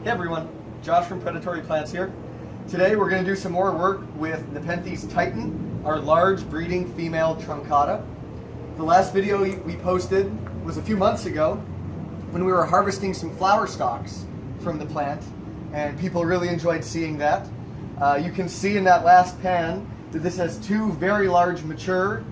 Hey everyone, Josh from Predatory Plants here. Today we're going to do some more work with Nepenthes Titan, our large breeding female truncata. The last video we posted was a few months ago when we were harvesting some flower stalks from the plant, and people really enjoyed seeing that. You can see in that last pan that this has two very large mature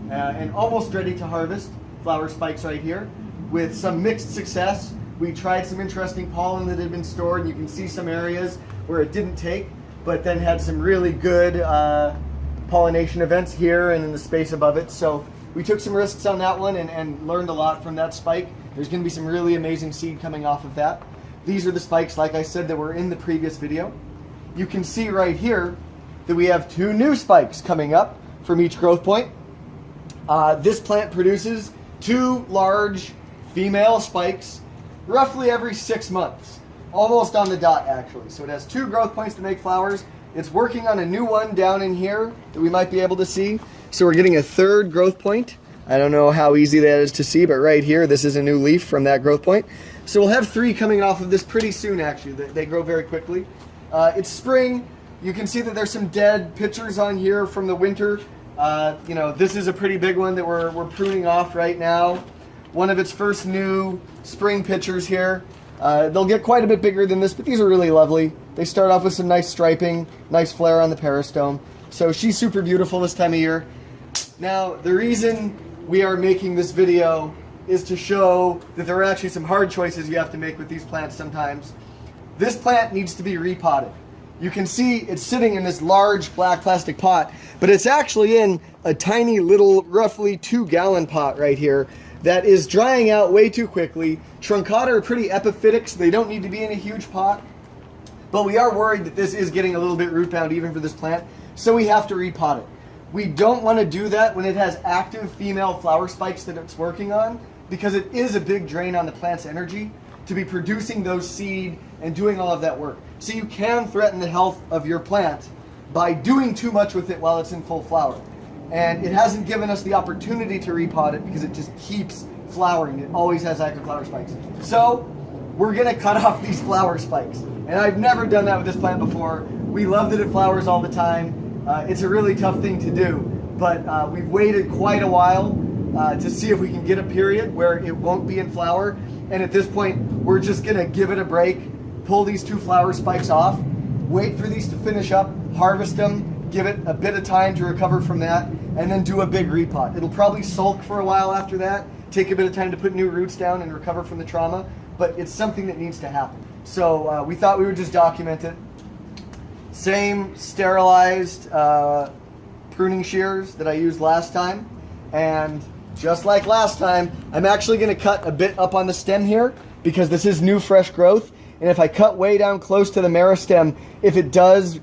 and almost ready to harvest flower spikes right here with some mixed success. We tried some interesting pollen that had been stored, and you can see some areas where it didn't take, but then had some really good pollination events here and in the space above it. So we took some risks on that one and learned a lot from that spike. There's going to be some really amazing seed coming off of that. These are the spikes, like I said, that were in the previous video. You can see right here that we have two new spikes coming up from each growth point. This plant produces two large female spikes roughly every 6 months, almost on the dot actually. So it has two growth points to make flowers. It's working on a new one down in here that we might be able to see. So we're getting a third growth point. I don't know how easy that is to see, but right here, this is a new leaf from that growth point. So we'll have three coming off of this pretty soon actually. They grow very quickly. It's spring. You can see that there's some dead pitchers on here from the winter. This is a pretty big one that we're pruning off right now. One of its first new spring pitchers here. They'll get quite a bit bigger than this, but these are really lovely. They start off with some nice striping, nice flare on the peristome. So she's super beautiful this time of year. Now, the reason we are making this video is to show that there are actually some hard choices you have to make with these plants sometimes. This plant needs to be repotted. You can see it's sitting in this large black plastic pot, but it's actually in a tiny little, roughly 2-gallon pot right here that is drying out way too quickly. Truncata are pretty epiphytic, so they don't need to be in a huge pot. But we are worried that this is getting a little bit root bound even for this plant, so we have to repot it. We don't want to do that when it has active female flower spikes that it's working on, because it is a big drain on the plant's energy to be producing those seed and doing all of that work. So you can threaten the health of your plant by doing too much with it while it's in full flower. And it hasn't given us the opportunity to repot it because it just keeps flowering. It always has active flower spikes. So we're gonna cut off these flower spikes. And I've never done that with this plant before. We love that it flowers all the time. It's a really tough thing to do, but we've waited quite a while to see if we can get a period where it won't be in flower. And at this point, we're just gonna give it a break, pull these two flower spikes off, wait for these to finish up, harvest them, give it a bit of time to recover from that, and then do a big repot. It'll probably sulk for a while after that, take a bit of time to put new roots down and recover from the trauma, but it's something that needs to happen. So we thought we would just document it. Same sterilized pruning shears that I used last time, and just like last time, I'm actually going to cut a bit up on the stem here because this is new fresh growth, and if I cut way down close to the meristem, if it does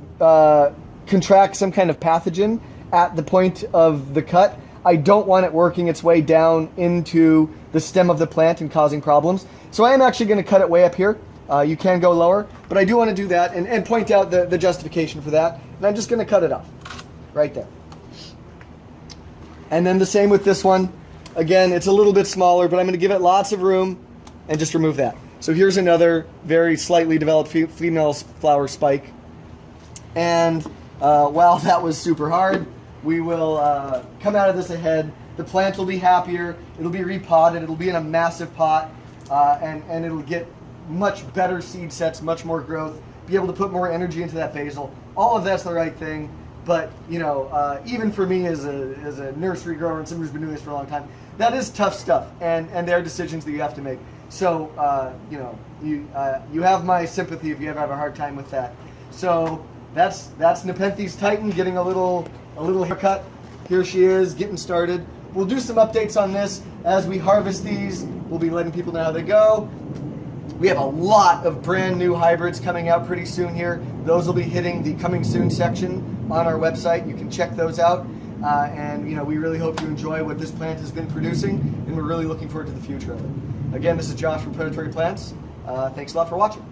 contract some kind of pathogen at the point of the cut, I don't want it working its way down into the stem of the plant and causing problems. So I am actually going to cut it way up here. You can go lower, but I do want to do that and point out the justification for that. And I'm just going to cut it off right there. And then the same with this one. Again, it's a little bit smaller, but I'm going to give it lots of room and just remove that. So here's another very slightly developed female flower spike. And while that was super hard, we will come out of this ahead. The plant will be happier. It'll be repotted. It'll be in a massive pot, and it'll get much better seed sets, much more growth, be able to put more energy into that basil. All of that's the right thing. But even for me as a nursery grower and someone who's been doing this for a long time, that is tough stuff, and there are decisions that you have to make. So you have my sympathy if you ever have a hard time with that. So that's Nepenthes Titan getting a little haircut. Here she is getting started. We'll do some updates on this as we harvest these. We'll be letting people know how they go. We have a lot of brand new hybrids coming out pretty soon here. Those will be hitting the coming soon section on our website. You can check those out. And we really hope you enjoy what this plant has been producing, and we're really looking forward to the future of it. Again, this is Josh from Predatory Plants. Thanks a lot for watching.